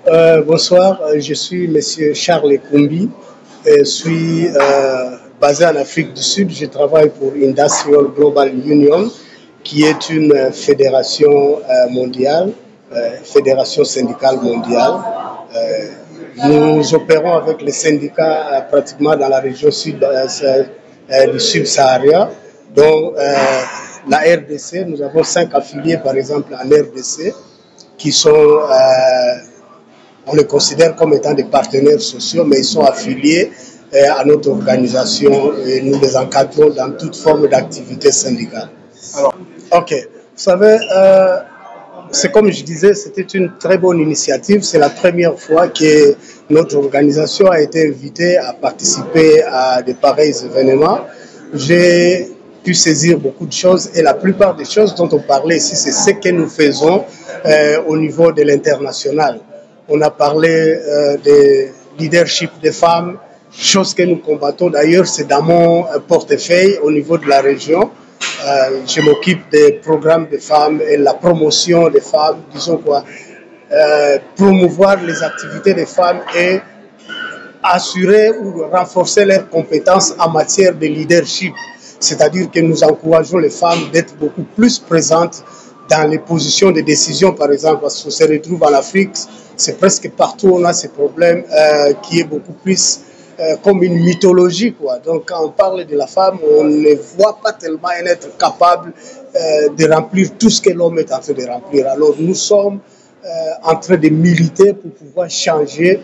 Bonsoir, je suis Monsieur Charles Ekumbi. Je suis basé en Afrique du Sud. Je travaille pour Industrial Global Union, qui est une fédération mondiale, fédération syndicale mondiale. Nous opérons avec les syndicats pratiquement dans la région sud du Sub-Sahara, dont la RDC. Nous avons 5 affiliés, par exemple, en RDC, qui sont on les considère comme étant des partenaires sociaux, mais ils sont affiliés à notre organisation et nous les encadrons dans toute forme d'activité syndicale. Alors, ok, vous savez, c'est comme je disais, c'était une très bonne initiative. C'est la première fois que notre organisation a été invitée à participer à de pareils événements. J'ai pu saisir beaucoup de choses et la plupart des choses dont on parlait ici, c'est ce que nous faisons au niveau de l'international. On a parlé de leadership des femmes, chose que nous combattons. D'ailleurs, c'est dans mon portefeuille au niveau de la région. Je m'occupe des programmes des femmes et la promotion des femmes, disons quoi, promouvoir les activités des femmes et assurer ou renforcer leurs compétences en matière de leadership. C'est-à-dire que nous encourageons les femmes d'être beaucoup plus présentes dans les positions de décision, par exemple, parce qu'on se retrouve en Afrique, c'est presque partout où on a ces problèmes qui est beaucoup plus comme une mythologie, quoi. Donc, quand on parle de la femme, on ne voit pas tellement elle être capable de remplir tout ce que l'homme est en train de remplir. Alors, nous sommes en train de militer pour pouvoir changer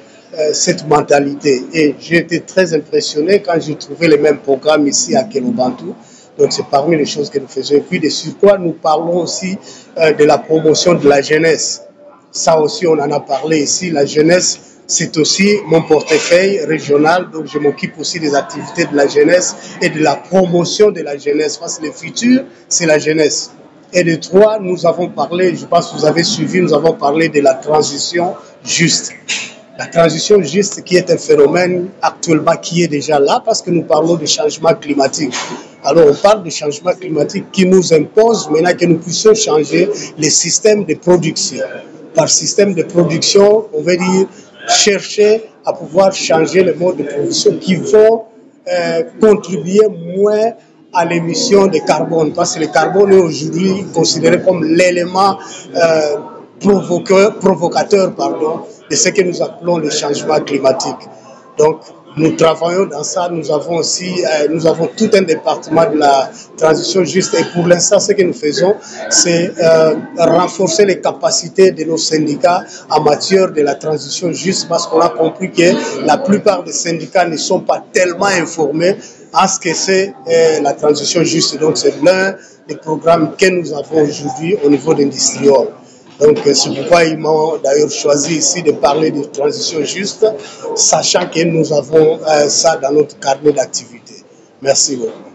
cette mentalité. Et j'ai été très impressionné quand j'ai trouvé les mêmes programmes ici à Kelobantou. Donc, c'est parmi les choses que nous faisons. Et puis, de sur quoi nous parlons aussi de la promotion de la jeunesse. Ça aussi, on en a parlé ici. La jeunesse, c'est aussi mon portefeuille régional. Donc, je m'occupe aussi des activités de la jeunesse et de la promotion de la jeunesse. Parce que le futur, c'est la jeunesse. Et de 3, nous avons parlé, je pense que vous avez suivi, nous avons parlé de la transition juste. La transition juste qui est un phénomène actuellement qui est déjà là parce que nous parlons de changement climatique. Alors on parle de changement climatique qui nous impose maintenant que nous puissions changer les systèmes de production. Par système de production, on veut dire chercher à pouvoir changer les modes de production qui vont contribuer moins à l'émission de carbone. Parce que le carbone est aujourd'hui considéré comme l'élément provocateur de ce que nous appelons le changement climatique. Donc, nous travaillons dans ça. Nous avons aussi tout un département de la transition juste. Et pour l'instant, ce que nous faisons, c'est renforcer les capacités de nos syndicats en matière de la transition juste, parce qu'on a compris que la plupart des syndicats ne sont pas tellement informés en ce que c'est la transition juste. Donc, c'est l'un des programmes que nous avons aujourd'hui au niveau d'Industrial. Donc, c'est pourquoi ils m'ont d'ailleurs choisi ici de parler de transition juste, sachant que nous avons ça dans notre carnet d'activité. Merci beaucoup.